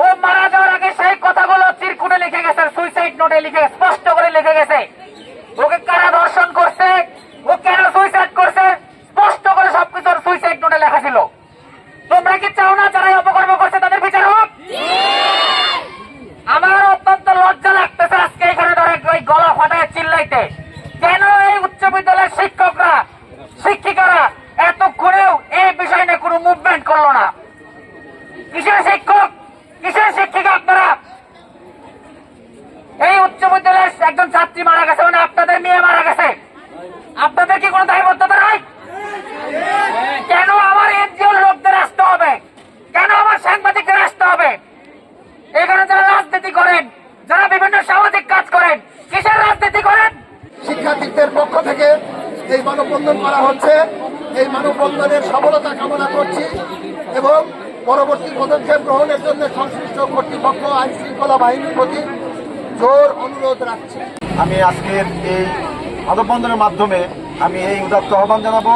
ও মারা যাওয়ার আগে সেই কথাগুলো চিরকুটে লিখে গেছে, সুইসাইড নোটে লিখে স্পষ্ট করে লিখে গেছে। ওকে কারা ধর্ষণ করছে, ও কেন সুইসাইড করছে, স্পষ্ট করে সবকিছু সুইসাইড নোটে লেখা ছিল। তোমরা কি চাও না যারা অপকর্ম করছে তাদের বিচার হোক? আমার অত্যন্ত লজ্জা লাগতেছে আজকে এখানে ধরে ওই গলা ফাটায় চিল্লাইতে। কেন এই উচ্চ বিদ্যালয়ের শিক্ষকরা শিক্ষিকারা এতক্ষণেও এই বিষয় নিয়ে কোনো মুভমেন্ট করলো না? কিসের শিক্ষক, কিসের শিক্ষিকা আপনারা? এই উচ্চ বিদ্যালয়ের একজন ছাত্রী মারা গেছে, মানে আপনাদের মেয়ে মারা গেছে, আপনাদের কি কোনো দায়বদ্ধতা নাই? কেন আমার এনজিওর লোকদের আসতে হবে, কেন আমার সাংবাদিকদের আসতে হবে? এখানে যারা রাজনীতি করেন, যারা বিভিন্ন সামাজিক কাজ করেন, কিসের রাজনীতি করেন? শিক্ষার্থীদের পক্ষ থেকে এই মানববন্ধন করা হচ্ছে। এই মানববন্ধনের সফলতা কামনা করছি এবং পরবর্তী পদক্ষেপ গ্রহণের জন্য সংশ্লিষ্ট কর্তৃপক্ষ আইন শৃঙ্খলা বাহিনীর প্রতি জোর অনুরোধ রাখছি। আমি আজকের এই মানববন্ধনের মাধ্যমে আমি এই উদাত্ত আহ্বান জানাবো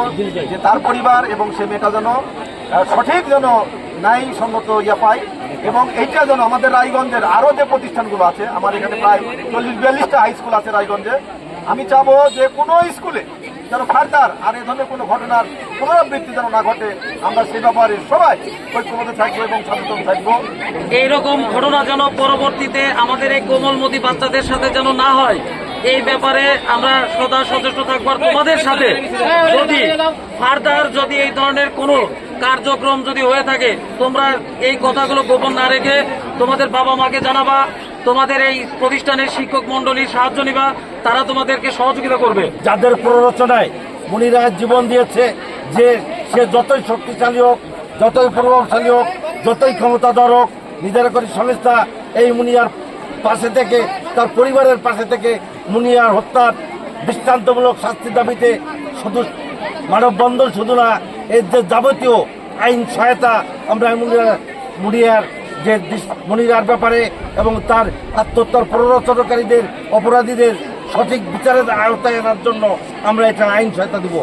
যে তার পরিবার এবং সে মেয়েটা যেন সঠিক যেন ন্যায়সঙ্গত ইয়া পায়, এবং এইটা যেন আমাদের রায়গঞ্জের আরো যে প্রতিষ্ঠানগুলো আছে, আমার এখানে প্রায় 40-42টা হাই স্কুল আছে রায়গঞ্জে, আমি চাবো যে কোনো স্কুলে যেন ফার্দার আর এই ধরনের কোনো ঘটনার পুনরাবৃত্তি যেন না ঘটে। আমরা সে ব্যাপারে সবাই ঐক্যবদ্ধ থাকবো এবং সচেতন থাকবো। এইরকম ঘটনা যেন পরবর্তীতে আমাদের এই কোমলমতি বাচ্চাদের সাথে যেন না হয়, এই ব্যাপারে আমরা সদা সচেষ্ট থাকবো। আর তোমাদের সাথে যদি ফার্দার যদি এই ধরনের কোনো কার্যক্রম যদি হয়ে থাকে, তোমরা এই কথাগুলো গোপন না রেখে তোমাদের বাবা মাকে জানাবা, তোমাদের এই প্রতিষ্ঠানের শিক্ষক মন্ডলীর সাহায্য নিবা, তারা তোমাদেরকে সহযোগিতা করবে। যাদের প্ররোচনায় মুনিরা জীবন দিয়েছে, যে সে যতই শক্তিশালী হোক, যতই প্রভাবশালী হোক, যতই ক্ষমতাধর হোক, নিজের করে সংস্থা এই মুনিয়ার পাশে থেকে, তার পরিবারের পাশে থেকে মুনিয়ার হত্যার দৃষ্টান্তমূলক শাস্তির দাবিতে শুধু মানববন্ধন শুধু না, এর যে যাবতীয় আইন সহায়তা আমরা মুনিয়ার যে মুনিরার ব্যাপারে এবং তার আত্মহত্যার প্ররোচনাকারীদের অপরাধীদের সঠিক বিচারের আওতায় আনার জন্য আমরা এটা আইন সহায়তা দেব।